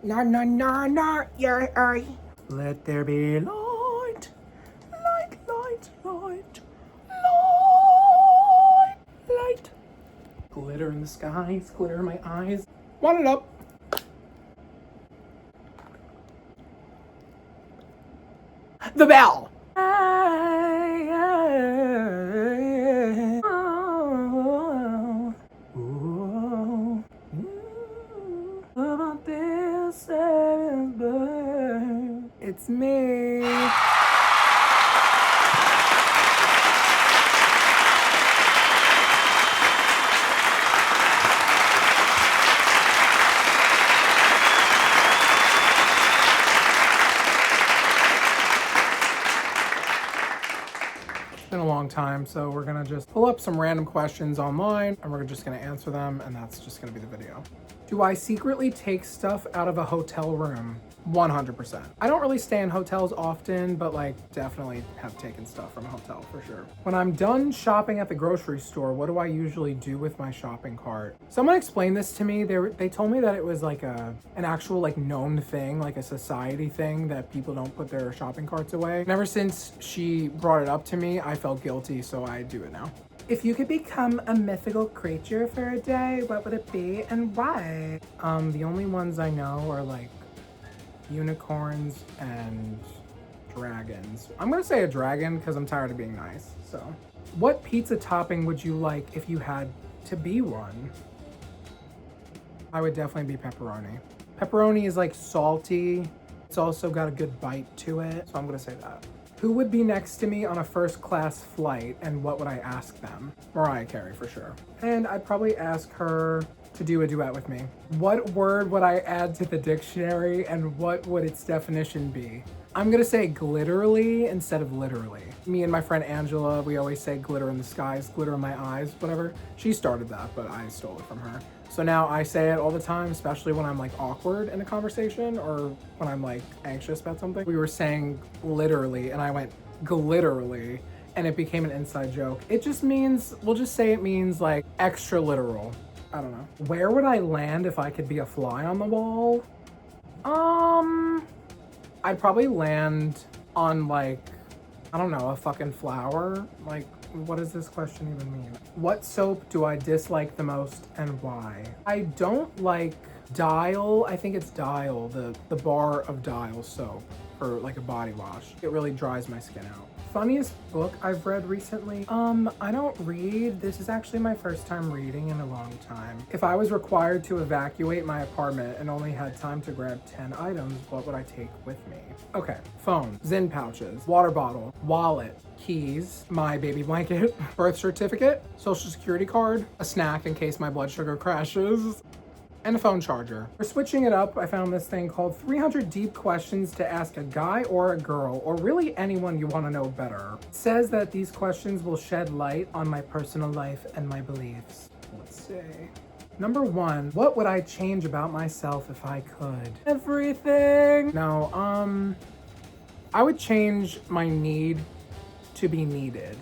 No, no, no, no, yeah, Let there be light, light, light, light, light, light. Glitter in the skies, glitter in my eyes. Want it up. The bell. It's me. Been a long time, so we're gonna just pull up some random questions online and we're just gonna answer them, and that's just gonna be the video. Do I secretly take stuff out of a hotel room? 100%. I don't really stay in hotels often, but like definitely have taken stuff from a hotel for sure. When I'm done shopping at the grocery store, what do I usually do with my shopping cart? Someone explained this to me. They told me that it was like an actual like known thing, like a society thing, that people don't put their shopping carts away. And ever since she brought it up to me, I felt guilty, so I do it now. If you could become a mythical creature for a day, what would it be and why? The only ones I know are like unicorns and dragons. I'm gonna say a dragon because I'm tired of being nice. So, what pizza topping would you like if you had to be one? I would definitely be pepperoni. Pepperoni is like salty. It's also got a good bite to it, so I'm gonna say that. Who would be next to me on a first class flight and what would I ask them? Mariah Carey for sure. And I'd probably ask her to do a duet with me. What word would I add to the dictionary and what would its definition be? I'm gonna say glitterly instead of literally. Me and my friend Angela, we always say glitter in the skies, glitter in my eyes, whatever. She started that, but I stole it from her. So now I say it all the time, especially when I'm like awkward in a conversation or when I'm like anxious about something. We were saying literally and I went glitterly and it became an inside joke. It just means, we'll just say it means like extra literal. I don't know. Where would I land if I could be a fly on the wall? I'd probably land on like, I don't know, a fucking flower. Like, what does this question even mean? What soap do I dislike the most and why? I don't like Dial. I think it's Dial, the bar of Dial soap for like a body wash. It really dries my skin out. Funniest book I've read recently? I don't read. This is actually my first time reading in a long time. If I was required to evacuate my apartment and only had time to grab 10 items, what would I take with me? Okay, phone, Zyn pouches, water bottle, wallet, keys, my baby blanket, birth certificate, social security card, a snack in case my blood sugar crashes, and a phone charger. For switching it up, I found this thing called 300 Deep Questions to Ask a Guy or a Girl, or really anyone you want to know better. It says that these questions will shed light on my personal life and my beliefs. Let's see. Number 1, what would I change about myself if I could? Everything. No, I would change my need to be needed.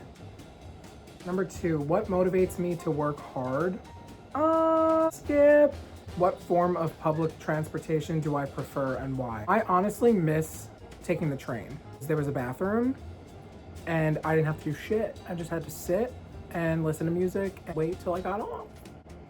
Number 2, what motivates me to work hard? Skip. What form of public transportation do I prefer and why? I honestly miss taking the train. There was a bathroom and I didn't have to do shit. I just had to sit and listen to music and wait till I got off.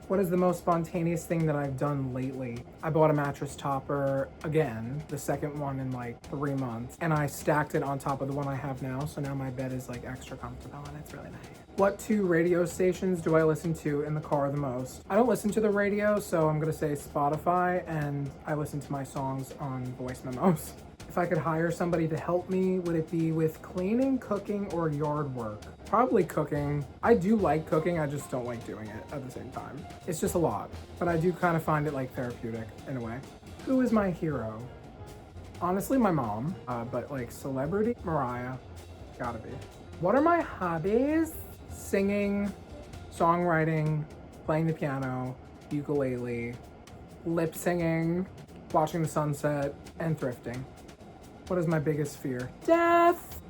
What is the most spontaneous thing that I've done lately? I bought a mattress topper again, the second one in like 3 months, and I stacked it on top of the one I have now, so now my bed is like extra comfortable and it's really nice. What 2 radio stations do I listen to in the car the most? I don't listen to the radio, so I'm gonna say Spotify, and I listen to my songs on voice memos. If I could hire somebody to help me, would it be with cleaning, cooking, or yard work? Probably cooking. I do like cooking, I just don't like doing it at the same time. It's just a lot, but I do kind of find it like therapeutic in a way. Who is my hero? Honestly, my mom, but like celebrity, Mariah, gotta be. What are my hobbies? Singing, songwriting, playing the piano, ukulele, lip singing, watching the sunset, and thrifting. What is my biggest fear? Death!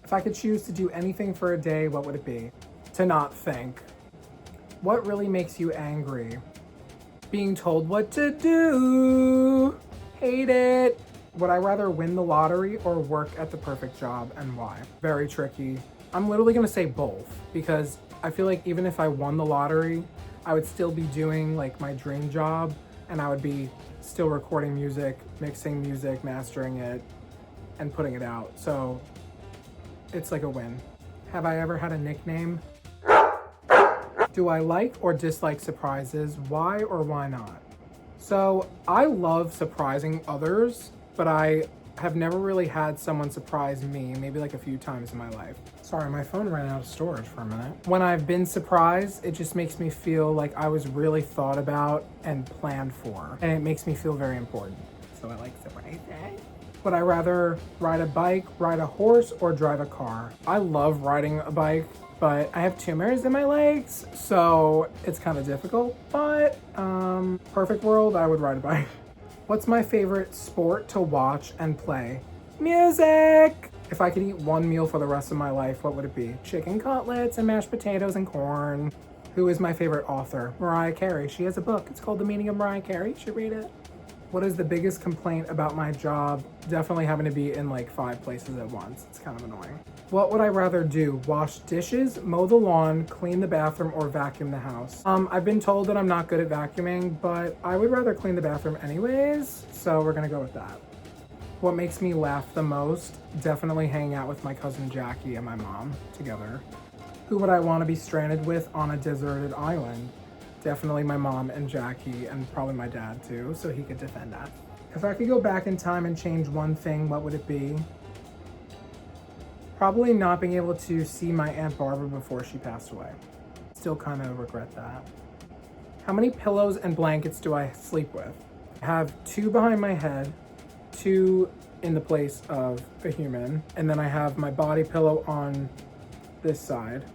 If I could choose to do anything for a day, what would it be? To not think. What really makes you angry? Being told what to do. hate it. Would I rather win the lottery or work at the perfect job, and why? Very tricky. I'm literally gonna say both, because I feel like even if I won the lottery, I would still be doing like my dream job, and I would be still recording music, mixing music, mastering it, and putting it out. So it's like a win. Have I ever had a nickname? Do I like or dislike surprises? Why or why not? So I love surprising others, but I have never really had someone surprise me, maybe like a few times in my life. Sorry, my phone ran out of storage for a minute. When I've been surprised, it just makes me feel like I was really thought about and planned for, and it makes me feel very important. So I like surprises. Would I rather ride a bike, ride a horse, or drive a car? I love riding a bike, but I have tumors in my legs, so it's kind of difficult, but perfect world, I would ride a bike. What's my favorite sport to watch and play? Music! If I could eat one meal for the rest of my life, what would it be? Chicken cutlets and mashed potatoes and corn. Who is my favorite author? Mariah Carey. She has a book. It's called The Meaning of Mariah Carey. You should read it. What is the biggest complaint about my job? Definitely having to be in like 5 places at once. It's kind of annoying. What would I rather do? Wash dishes, mow the lawn, clean the bathroom, or vacuum the house? I've been told that I'm not good at vacuuming, but I would rather clean the bathroom anyways, so we're gonna go with that. What makes me laugh the most? Definitely hanging out with my cousin Jackie and my mom together. Who would I want to be stranded with on a deserted island? Definitely my mom and Jackie, and probably my dad too, so he could defend us. If I could go back in time and change one thing, what would it be? Probably not being able to see my Aunt Barbara before she passed away. Still kind of regret that. How many pillows and blankets do I sleep with? I have 2 behind my head, 2 in the place of a human, and then I have my body pillow on this side,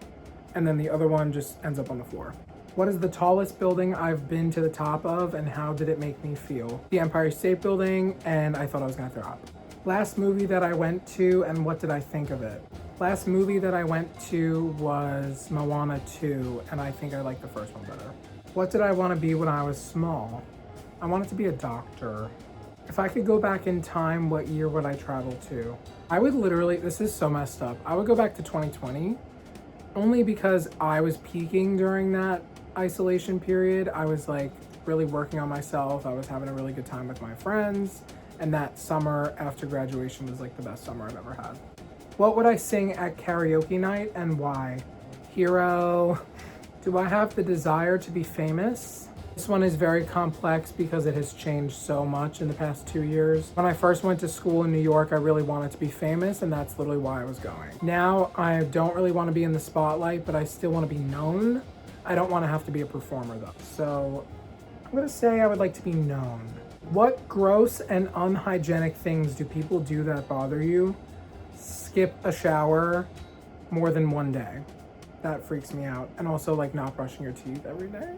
and then the other one just ends up on the floor. What is the tallest building I've been to the top of, and how did it make me feel? The Empire State Building, and I thought I was gonna throw up. Last movie that I went to, and what did I think of it? Last movie that I went to was Moana 2, and I think I liked the first one better. What did I want to be when I was small? I wanted to be a doctor. If I could go back in time, what year would I travel to? I would literally, this is so messed up, I would go back to 2020, only because I was peaking during that isolation period. I was like really working on myself. I was having a really good time with my friends, and that summer after graduation was like the best summer I've ever had. What would I sing at karaoke night and why? Hero. Do I have the desire to be famous? This one is very complex because it has changed so much in the past 2 years. When I first went to school in New York, I really wanted to be famous, and that's literally why I was going. Now I don't really want to be in the spotlight, but I still want to be known. I don't want to have to be a performer though. So I'm gonna say I would like to be known. What gross and unhygienic things do people do that bother you? Skip a shower more than 1 day. That freaks me out. And also like not brushing your teeth every day.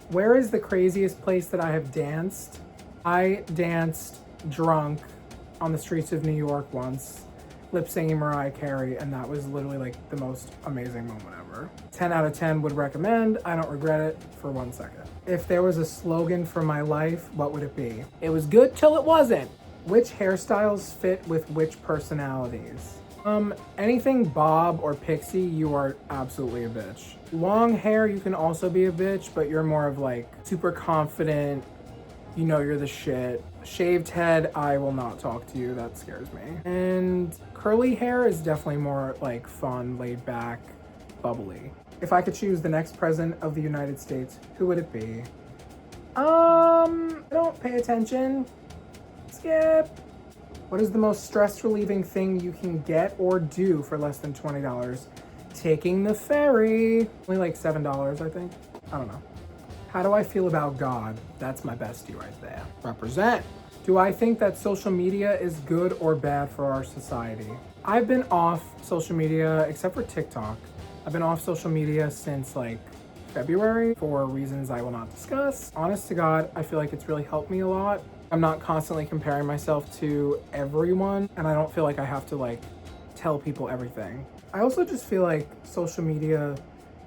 Where is the craziest place that I have danced? I danced drunk on the streets of New York once, lip singing Mariah Carey, and that was literally like the most amazing moment ever. 10 out of 10 would recommend. I don't regret it for 1 second. If there was a slogan for my life, what would it be? It was good till it wasn't. Which hairstyles fit with which personalities? Anything Bob or Pixie, you are absolutely a bitch. Long hair, you can also be a bitch, but you're more of like super confident, you know you're the shit. Shaved head, I will not talk to you, that scares me. And curly hair is definitely more like fun, laid back, bubbly. If I could choose the next president of the United States, who would it be? Don't pay attention. Skip. What is the most stress relieving thing you can get or do for less than $20? Taking the ferry. Only like $7, I think. I don't know. How do I feel about God? That's my bestie right there. Represent. Do I think that social media is good or bad for our society? I've been off social media, except for TikTok. I've been off social media since like February for reasons I will not discuss. Honest to God, I feel like it's really helped me a lot. I'm not constantly comparing myself to everyone, and I don't feel like I have to like tell people everything. I also just feel like social media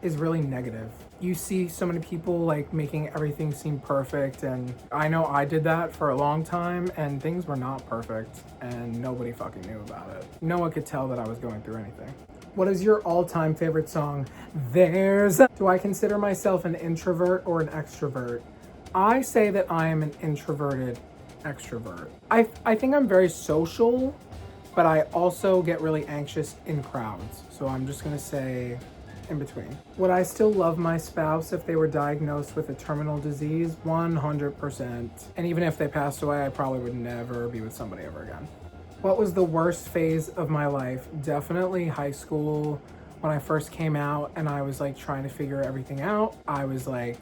is really negative. You see so many people like making everything seem perfect, and I know I did that for a long time and things were not perfect and nobody fucking knew about it. No one could tell that I was going through anything. What is your all-time favorite song? Do I consider myself an introvert or an extrovert? I say that I am an introverted extrovert. I think I'm very social, but I also get really anxious in crowds. So I'm just gonna say in between. Would I still love my spouse if they were diagnosed with a terminal disease? 100%. And even if they passed away, I probably would never be with somebody ever again. What was the worst phase of my life? Definitely high school. When I first came out and I was like trying to figure everything out, I was like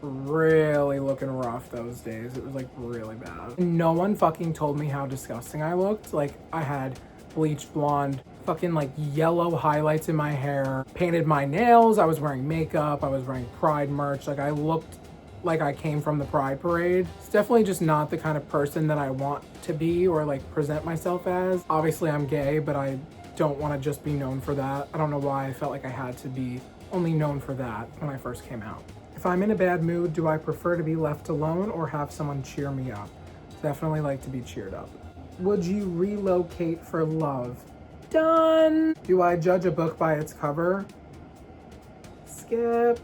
really looking rough those days. It was like really bad. No one fucking told me how disgusting I looked. Like I had bleached blonde, fucking like yellow highlights in my hair, painted my nails, I was wearing makeup, I was wearing Pride merch. Like I looked like I came from the Pride parade. It's definitely just not the kind of person that I want to be or like present myself as. Obviously I'm gay, but I don't want to just be known for that. I don't know why I felt like I had to be only known for that when I first came out. If I'm in a bad mood, do I prefer to be left alone or have someone cheer me up? Definitely like to be cheered up. Would you relocate for love? Done. Do I judge a book by its cover? Skip.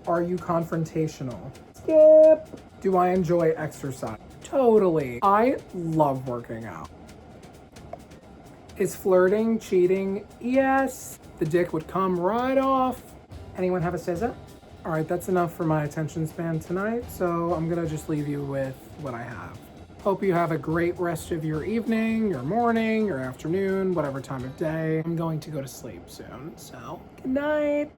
Are you confrontational? Skip. Do I enjoy exercise? Totally. I love working out. Is flirting cheating? Yes. The dick would come right off. Anyone have a scissor? All right, that's enough for my attention span tonight, so I'm gonna just leave you with what I have. Hope you have a great rest of your evening, your morning, your afternoon, whatever time of day. I'm going to go to sleep soon, so good night.